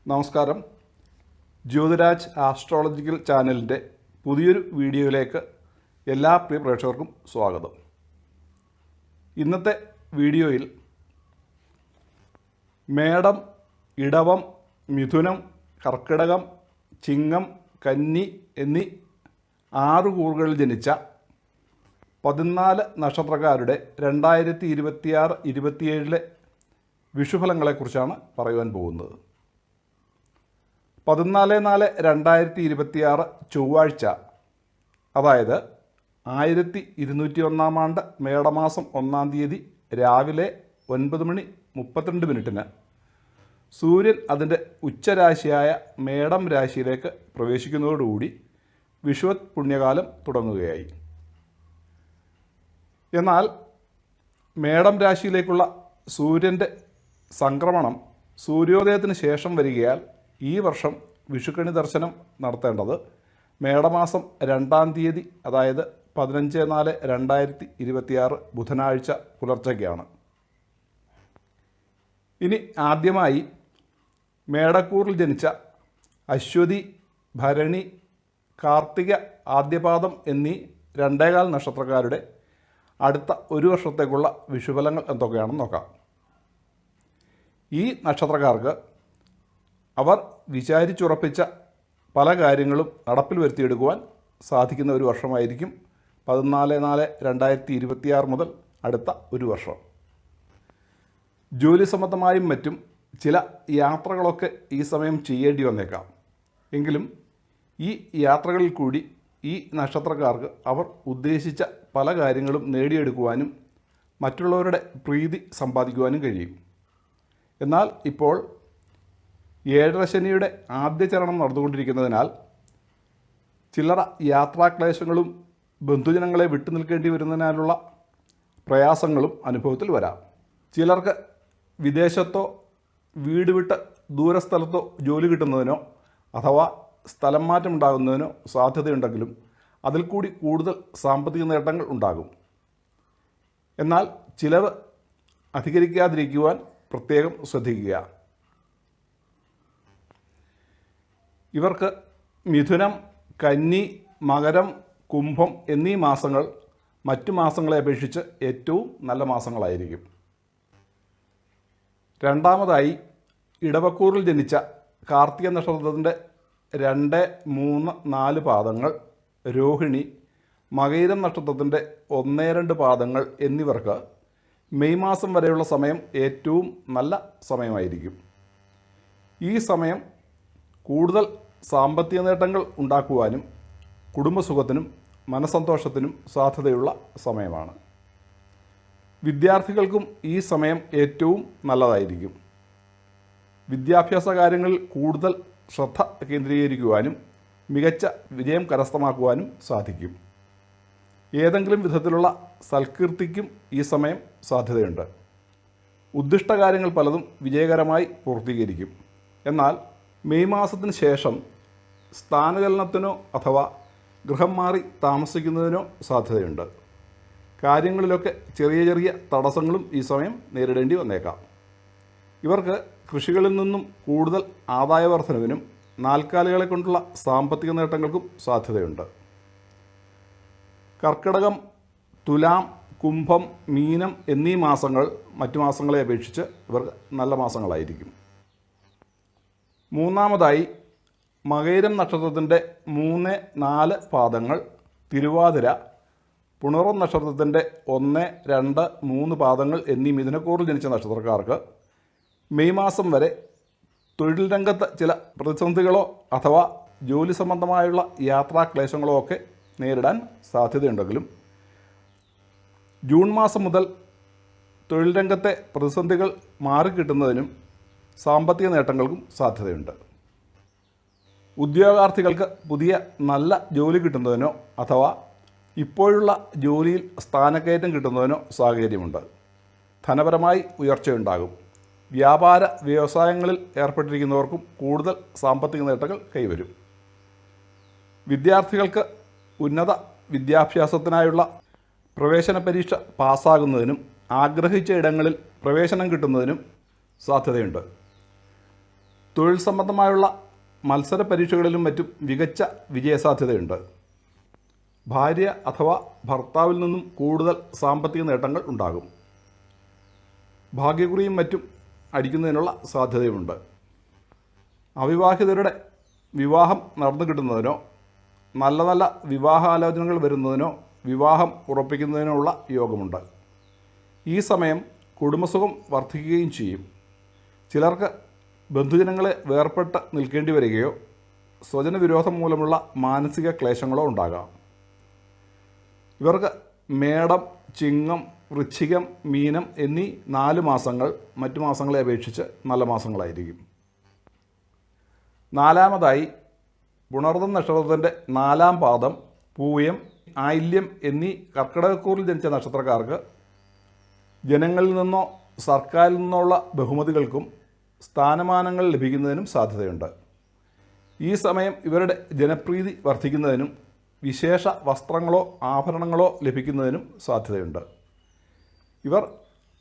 നമസ്കാരം. ജ്യോതിരാജ് ആസ്ട്രോളജിക്കൽ ചാനലിൻ്റെ പുതിയൊരു വീഡിയോയിലേക്ക് എല്ലാ പ്രിയ പ്രേക്ഷകർക്കും സ്വാഗതം. ഇന്നത്തെ വീഡിയോയിൽ മേടം, ഇടവം, മിഥുനം, കർക്കിടകം, ചിങ്ങം, കന്നി എന്നീ 6 കൂറുകളിൽ ജനിച്ച 14 നക്ഷത്രക്കാരുടെ 2026-27 വിഷുഫലങ്ങളെക്കുറിച്ചാണ് പറയുവാൻ പോകുന്നത്. 14/4/2026 ചൊവ്വാഴ്ച, അതായത് 1201 ആണ്ട് മേടമാസം 1-ാം തീയതി രാവിലെ 9:32 സൂര്യൻ അതിൻ്റെ ഉച്ചരാശിയായ മേടം രാശിയിലേക്ക് പ്രവേശിക്കുന്നതോടുകൂടി വിഷുവത് പുണ്യകാലം തുടങ്ങുകയായി. എന്നാൽ മേടം രാശിയിലേക്കുള്ള സൂര്യൻ്റെ സംക്രമണം സൂര്യോദയത്തിന് ശേഷം വരികയാൽ ഈ വർഷം വിഷുക്കണി ദർശനം നടത്തേണ്ടത് മേടമാസം 2-ാം തീയതി, അതായത് 15/4/2026 ബുധനാഴ്ച പുലർച്ചയ്ക്കാണ്. ഇനി ആദ്യമായി മേടക്കൂറിൽ ജനിച്ച അശ്വതി, ഭരണി, കാർത്തിക ആദ്യപാദം എന്നീ 2.25 നക്ഷത്രക്കാരുടെ അടുത്ത ഒരു വർഷത്തേക്കുള്ള വിഷുഫലങ്ങൾ എന്തൊക്കെയാണെന്ന് നോക്കാം. ഈ നക്ഷത്രക്കാർക്ക് അവർ വിചാരിച്ചുറപ്പിച്ച പല കാര്യങ്ങളും നടപ്പിൽ വരുത്തിയെടുക്കുവാൻ സാധിക്കുന്ന ഒരു വർഷമായിരിക്കും 14/4/2026 മുതൽ അടുത്ത ഒരു വർഷം. ജോലി സംബന്ധമായും മറ്റും ചില യാത്രകളൊക്കെ ഈ സമയം ചെയ്യേണ്ടി വന്നേക്കാം. എങ്കിലും ഈ യാത്രകളിൽ കൂടി ഈ നക്ഷത്രക്കാർക്ക് അവർ ഉദ്ദേശിച്ച പല കാര്യങ്ങളും നേടിയെടുക്കുവാനും മറ്റുള്ളവരുടെ പ്രീതി സമ്പാദിക്കുവാനും കഴിയും. എന്നാൽ ഇപ്പോൾ 7ര ശനിയുടെ ആദ്യ ചരണം നടന്നുകൊണ്ടിരിക്കുന്നതിനാൽ ചില്ലറ യാത്രാക്ലേശങ്ങളും ബന്ധുജനങ്ങളെ വിട്ടു നിൽക്കേണ്ടി വരുന്നതിനാലുള്ള പ്രയാസങ്ങളും അനുഭവത്തിൽ വരാം. ചിലർക്ക് വിദേശത്തോ വീട് വിട്ട് ദൂരസ്ഥലത്തോ ജോലി കിട്ടുന്നതിനോ അഥവാ സ്ഥലം മാറ്റം ഉണ്ടാകുന്നതിനോ സാധ്യതയുണ്ടെങ്കിലും അതിൽ കൂടി കൂടുതൽ സാമ്പത്തിക നേട്ടങ്ങൾ ഉണ്ടാകും. എന്നാൽ ചിലവ് അധികരിക്കാതിരിക്കുവാൻ പ്രത്യേകം ശ്രദ്ധിക്കുക. ഇവർക്ക് മിഥുനം, കന്നി, മകരം, കുംഭം എന്നീ മാസങ്ങൾ മറ്റു മാസങ്ങളെ അപേക്ഷിച്ച് ഏറ്റവും നല്ല മാസങ്ങളായിരിക്കും. രണ്ടാമതായി ഇടവക്കൂറിൽ ജനിച്ച കാർത്തിക നക്ഷത്രത്തിൻ്റെ 2, 3, 4 പാദങ്ങൾ, രോഹിണി, മകയിരം നക്ഷത്രത്തിൻ്റെ 1, 2 പാദങ്ങൾ എന്നിവർക്ക് മെയ് മാസം വരെയുള്ള സമയം ഏറ്റവും നല്ല സമയമായിരിക്കും. ഈ സമയം കൂടുതൽ സാമ്പത്തിക നേട്ടങ്ങൾ ഉണ്ടാക്കുവാനും കുടുംബസുഖത്തിനും മനസ്സന്തോഷത്തിനും സാധ്യതയുള്ള സമയമാണ്. വിദ്യാർത്ഥികൾക്കും ഈ സമയം ഏറ്റവും നല്ലതായിരിക്കും. വിദ്യാഭ്യാസ കാര്യങ്ങളിൽ കൂടുതൽ ശ്രദ്ധ കേന്ദ്രീകരിക്കുവാനും മികച്ച വിജയം കരസ്ഥമാക്കുവാനും സാധിക്കും. ഏതെങ്കിലും വിധത്തിലുള്ള സൽകീർത്തിക്കും ഈ സമയം സാധ്യതയുണ്ട്. ഉദ്ദിഷ്ട കാര്യങ്ങൾ പലതും വിജയകരമായി പൂർത്തീകരിക്കും. എന്നാൽ മെയ് മാസത്തിന് ശേഷം സ്ഥാനചലനത്തിനോ അഥവാ ഗൃഹം മാറി താമസിക്കുന്നതിനോ സാധ്യതയുണ്ട്. കാര്യങ്ങളിലൊക്കെ ചെറിയ ചെറിയ തടസ്സങ്ങളും ഈ സമയം നേരിടേണ്ടി വന്നേക്കാം. ഇവർക്ക് കൃഷികളിൽ നിന്നും കൂടുതൽ ആദായവർദ്ധനവിനും നാൽക്കാലികളെ കൊണ്ടുള്ള സാമ്പത്തിക നേട്ടങ്ങൾക്കും സാധ്യതയുണ്ട്. കർക്കിടകം, തുലാം, കുംഭം, മീനം എന്നീ മാസങ്ങൾ മറ്റു മാസങ്ങളെ അപേക്ഷിച്ച് ഇവർക്ക് നല്ല മാസങ്ങളായിരിക്കും. മൂന്നാമതായി മകയിരം നക്ഷത്രത്തിൻ്റെ 3, 4 പാദങ്ങൾ, തിരുവാതിര, പുണർദം നക്ഷത്രത്തിൻ്റെ 1, 2, 3 പാദങ്ങൾ എന്നീ മിഥുനക്കൂറിൽ ജനിച്ച നക്ഷത്രക്കാർക്ക് മെയ് മാസം വരെ തൊഴിൽ രംഗത്ത് ചില പ്രതിസന്ധികളോ അഥവാ ജോലി സംബന്ധമായുള്ള യാത്രാക്ലേശങ്ങളോ ഒക്കെ നേരിടാൻ സാധ്യതയുണ്ടെങ്കിലും ജൂൺ മാസം മുതൽ തൊഴിൽ രംഗത്തെ പ്രതിസന്ധികൾ മാറിക്കിട്ടുന്നതിനും സാമ്പത്തിക നേട്ടങ്ങൾക്കും സാധ്യതയുണ്ട്. ഉദ്യോഗാർത്ഥികൾക്ക് പുതിയ നല്ല ജോലി കിട്ടുന്നതിനോ അഥവാ ഇപ്പോഴുള്ള ജോലിയിൽ സ്ഥാനക്കയറ്റം കിട്ടുന്നതിനോ സാഹചര്യമുണ്ട്. ധനപരമായി ഉയർച്ചയുണ്ടാകും. വ്യാപാര വ്യവസായങ്ങളിൽ ഏർപ്പെട്ടിരിക്കുന്നവർക്കും കൂടുതൽ സാമ്പത്തിക നേട്ടങ്ങൾ കൈവരും. വിദ്യാർത്ഥികൾക്ക് ഉന്നത വിദ്യാഭ്യാസത്തിനായുള്ള പ്രവേശന പരീക്ഷ പാസ്സാകുന്നതിനും ആഗ്രഹിച്ച ഇടങ്ങളിൽ പ്രവേശനം കിട്ടുന്നതിനും സാധ്യതയുണ്ട്. തൊഴിൽ സംബന്ധമായുള്ള മത്സര പരീക്ഷകളിലും മറ്റും മികച്ച വിജയസാധ്യതയുണ്ട്. ഭാര്യ അഥവാ ഭർത്താവിൽ നിന്നും കൂടുതൽ സാമ്പത്തിക നേട്ടങ്ങൾ ഉണ്ടാകും. ഭാഗ്യക്കുറിയും മറ്റും അടിക്കുന്നതിനുള്ള സാധ്യതയുമുണ്ട്. അവിവാഹിതരുടെ വിവാഹം നടന്നു കിട്ടുന്നതിനോ നല്ല നല്ല വിവാഹാലോചനകൾ വരുന്നതിനോ വിവാഹം ഉറപ്പിക്കുന്നതിനുള്ള യോഗമുണ്ട്. ഈ സമയം കുടുംബസുഖം വർദ്ധിക്കുകയും ചെയ്യും. ചിലർക്ക് ബന്ധുജനങ്ങളെ വേർപെട്ട് നിൽക്കേണ്ടി വരികയോ സ്വജനവിരോധം മൂലമുള്ള മാനസിക ക്ലേശങ്ങളോ ഉണ്ടാകാം. ഇവർക്ക് മേടം, ചിങ്ങം, വൃശ്ചികം, മീനം എന്നീ 4 മാസങ്ങൾ മറ്റു മാസങ്ങളെ അപേക്ഷിച്ച് നല്ല മാസങ്ങളായിരിക്കും. നാലാമതായി പുണർതം നക്ഷത്രത്തിൻ്റെ 4-ാം പാദം, പൂയം, ആയില്യം എന്നീ കർക്കിടകക്കൂറിൽ ജനിച്ച നക്ഷത്രക്കാർക്ക് ജനങ്ങളിൽ നിന്നോ സർക്കാരിൽ നിന്നോ ഉള്ള ബഹുമതികൾക്കും സ്ഥാനമാനങ്ങൾ ലഭിക്കുന്നതിനും സാധ്യതയുണ്ട്. ഈ സമയം ഇവരുടെ ജനപ്രീതി വർദ്ധിക്കുന്നതിനും വിശേഷ വസ്ത്രങ്ങളോ ആഭരണങ്ങളോ ലഭിക്കുന്നതിനും സാധ്യതയുണ്ട്. ഇവർ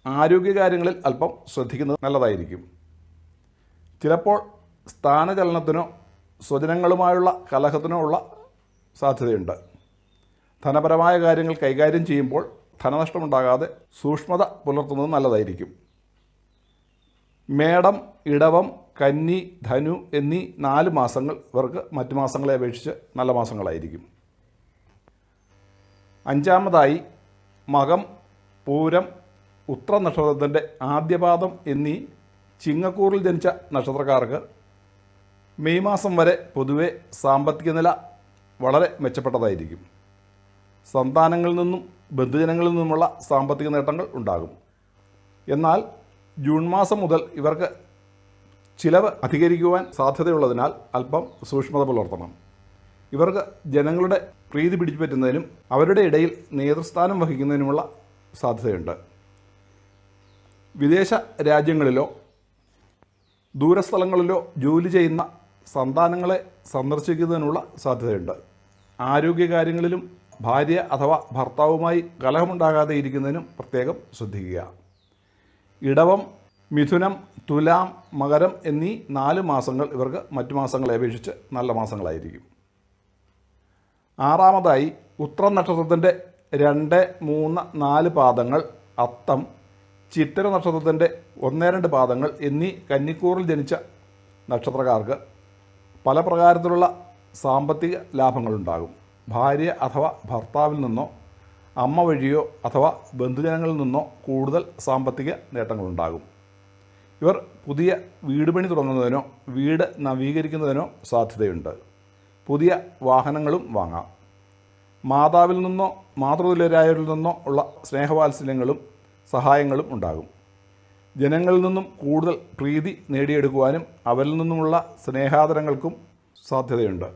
ആരോഗ്യകാര്യങ്ങളിൽ അല്പം ശ്രദ്ധിക്കുന്നത് നല്ലതായിരിക്കും. ചിലപ്പോൾ സ്ഥാനചലനത്തിനോ സ്വജനങ്ങളുമായുള്ള കലഹത്തിനോ ഉള്ള സാധ്യതയുണ്ട്. ധനപരമായ കാര്യങ്ങൾ കൈകാര്യം ചെയ്യുമ്പോൾ ധനനഷ്ടമുണ്ടാകാതെ സൂക്ഷ്മത പുലർത്തുന്നത് നല്ലതായിരിക്കും. മേടം, ഇടവം, കന്നി, ധനു എന്നീ 4 മാസങ്ങൾ ഇവർക്ക് മറ്റു മാസങ്ങളെ അപേക്ഷിച്ച് നല്ല മാസങ്ങളായിരിക്കും. 5-ാമതായി മകം, പൂരം, ഉത്ര നക്ഷത്രത്തിൻ്റെ ആദ്യപാദം എന്നീ ചിങ്ങക്കൂറിൽ ജനിച്ച നക്ഷത്രക്കാർക്ക് മെയ് മാസം വരെ പൊതുവെ സാമ്പത്തിക നില വളരെ മെച്ചപ്പെട്ടതായിരിക്കും. സന്താനങ്ങളിൽ നിന്നും ബന്ധുജനങ്ങളിൽ നിന്നുമുള്ള സാമ്പത്തിക നേട്ടങ്ങൾ ഉണ്ടാകും. എന്നാൽ ജൂൺ മാസം മുതൽ ഇവർക്ക് ചിലവ് അധികരിക്കുവാൻ സാധ്യതയുള്ളതിനാൽ അല്പം സൂക്ഷ്മത പുലർത്തണം. ഇവർക്ക് ജനങ്ങളുടെ പ്രീതി പിടിച്ചുപറ്റുന്നതിനും അവരുടെ ഇടയിൽ നേതൃസ്ഥാനം വഹിക്കുന്നതിനുമുള്ള സാധ്യതയുണ്ട്. വിദേശ രാജ്യങ്ങളിലോ ദൂരസ്ഥലങ്ങളിലോ ജോലി ചെയ്യുന്ന സന്താനങ്ങളെ സന്ദർശിക്കുന്നതിനുള്ള സാധ്യതയുണ്ട്. ആരോഗ്യകാര്യങ്ങളിലും ഭാര്യ അഥവാ ഭർത്താവുമായി കലഹമുണ്ടാകാതെ ഇരിക്കുന്നതിനും പ്രത്യേകം ശ്രദ്ധിക്കുക. ഇടവം, മിഥുനം, തുലാം, മകരം എന്നീ 4 മാസങ്ങൾ ഇവർക്ക് മറ്റു മാസങ്ങളെ അപേക്ഷിച്ച് നല്ല മാസങ്ങളായിരിക്കും. 6-ാമതായി ഉത്രം നക്ഷത്രത്തിൻ്റെ 2, 3, 4 പാദങ്ങൾ, അത്തം, ചിത്തിര നക്ഷത്രത്തിൻ്റെ 1, 2 പാദങ്ങൾ എന്നീ കന്നിക്കൂറിൽ ജനിച്ച നക്ഷത്രക്കാർക്ക് പല പ്രകാരത്തിലുള്ള സാമ്പത്തിക ലാഭങ്ങളുണ്ടാകും. ഭാര്യ അഥവാ ഭർത്താവിൽ നിന്നോ അമ്മ വഴിയോ അഥവാ ബന്ധുജനങ്ങളിൽ നിന്നോ കൂടുതൽ സാമ്പത്തിക നേട്ടങ്ങളുണ്ടാകും. ഇവർ പുതിയ വീട് പണി തുടങ്ങുന്നതിനോ വീട് നവീകരിക്കുന്നതിനോ സാധ്യതയുണ്ട്. പുതിയ വാഹനങ്ങളും വാങ്ങാം. മാതാവിൽ നിന്നോ മാതൃതുല്യരായവരിൽ നിന്നോ ഉള്ള സ്നേഹവാത്സല്യങ്ങളും സഹായങ്ങളും ഉണ്ടാകും. ജനങ്ങളിൽ നിന്നും കൂടുതൽ പ്രീതി നേടിയെടുക്കുവാനും അവരിൽ നിന്നുമുള്ള സ്നേഹാദരങ്ങൾക്കും സാധ്യതയുണ്ട്.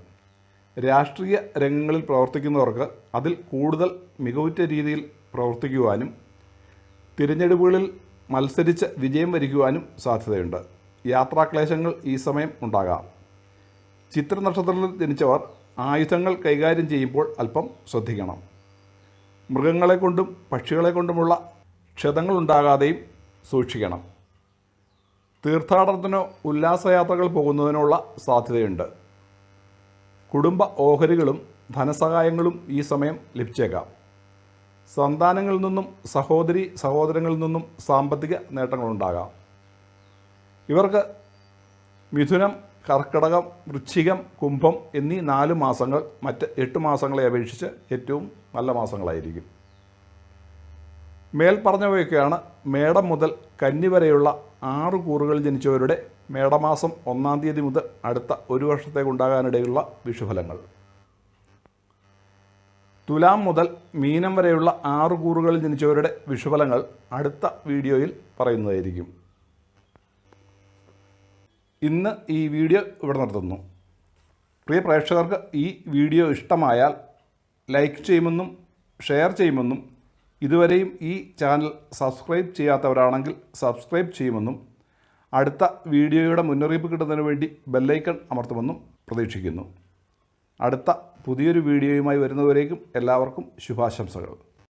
രാഷ്ട്രീയ രംഗങ്ങളിൽ പ്രവർത്തിക്കുന്നവർക്ക് അതിൽ കൂടുതൽ മികവുറ്റ രീതിയിൽ പ്രവർത്തിക്കുവാനും തിരഞ്ഞെടുപ്പുകളിൽ മത്സരിച്ച് വിജയം വരിക്കുവാനും സാധ്യതയുണ്ട്. യാത്രാക്ലേശങ്ങൾ ഈ സമയം ഉണ്ടാകാം. ചിത്ര നക്ഷത്രത്തിൽ ജനിച്ചവർ ആയുധങ്ങൾ കൈകാര്യം ചെയ്യുമ്പോൾ അല്പം ശ്രദ്ധിക്കണം. മൃഗങ്ങളെ കൊണ്ടും പക്ഷികളെ കൊണ്ടുമുള്ള ക്ഷതങ്ങളുണ്ടാകാതെയും സൂക്ഷിക്കണം. തീർത്ഥാടനത്തിനോ ഉല്ലാസയാത്രകൾ പോകുന്നതിനുള്ള സാധ്യതയുണ്ട്. കുടുംബ ഓഹരികളും ധനസഹായങ്ങളും ഈ സമയം ലഭിച്ചേക്കാം. സന്താനങ്ങളിൽ നിന്നും സഹോദരങ്ങളിൽ നിന്നും സാമ്പത്തിക നേട്ടങ്ങളുണ്ടാകാം. ഇവർക്ക് മിഥുനം, കർക്കിടകം, വൃശ്ചികം, കുംഭം എന്നീ 4 മാസങ്ങൾ മറ്റ് 8 മാസങ്ങളെ അപേക്ഷിച്ച് ഏറ്റവും നല്ല മാസങ്ങളായിരിക്കും. മേൽപ്പറഞ്ഞവയൊക്കെയാണ് മേടം മുതൽ കന്നി വരെയുള്ള 6 കൂറുകളിൽ ജനിച്ചവരുടെ മേടമാസം 1-ാം തീയതി മുതൽ അടുത്ത 1 വർഷത്തേക്കുണ്ടാകാനിടയുള്ള വിഷുഫലങ്ങൾ. തുലാം മുതൽ മീനം വരെയുള്ള 6 കൂറുകളിൽ ജനിച്ചവരുടെ വിഷുഫലങ്ങൾ അടുത്ത വീഡിയോയിൽ പറയുന്നതായിരിക്കും. ഇന്ന് ഈ വീഡിയോ ഇവിടെ നിർത്തുന്നു. പ്രിയ പ്രേക്ഷകർക്ക് ഈ വീഡിയോ ഇഷ്ടമായാൽ ലൈക്ക് ചെയ്യുമെന്നും ഷെയർ ചെയ്യുമെന്നും ഇതുവരെയും ഈ ചാനൽ സബ്സ്ക്രൈബ് ചെയ്യാത്തവരാണെങ്കിൽ സബ്സ്ക്രൈബ് ചെയ്യുമെന്നും അടുത്ത വീഡിയോയുടെ മുന്നറിയിപ്പ് കിട്ടുന്നതിന് വേണ്ടി ബെല്ലൈക്കൺ അമർത്തുമെന്നും പ്രതീക്ഷിക്കുന്നു. അടുത്ത പുതിയൊരു വീഡിയോയുമായി വരുന്നവരേക്കും എല്ലാവർക്കും ശുഭാശംസകൾ.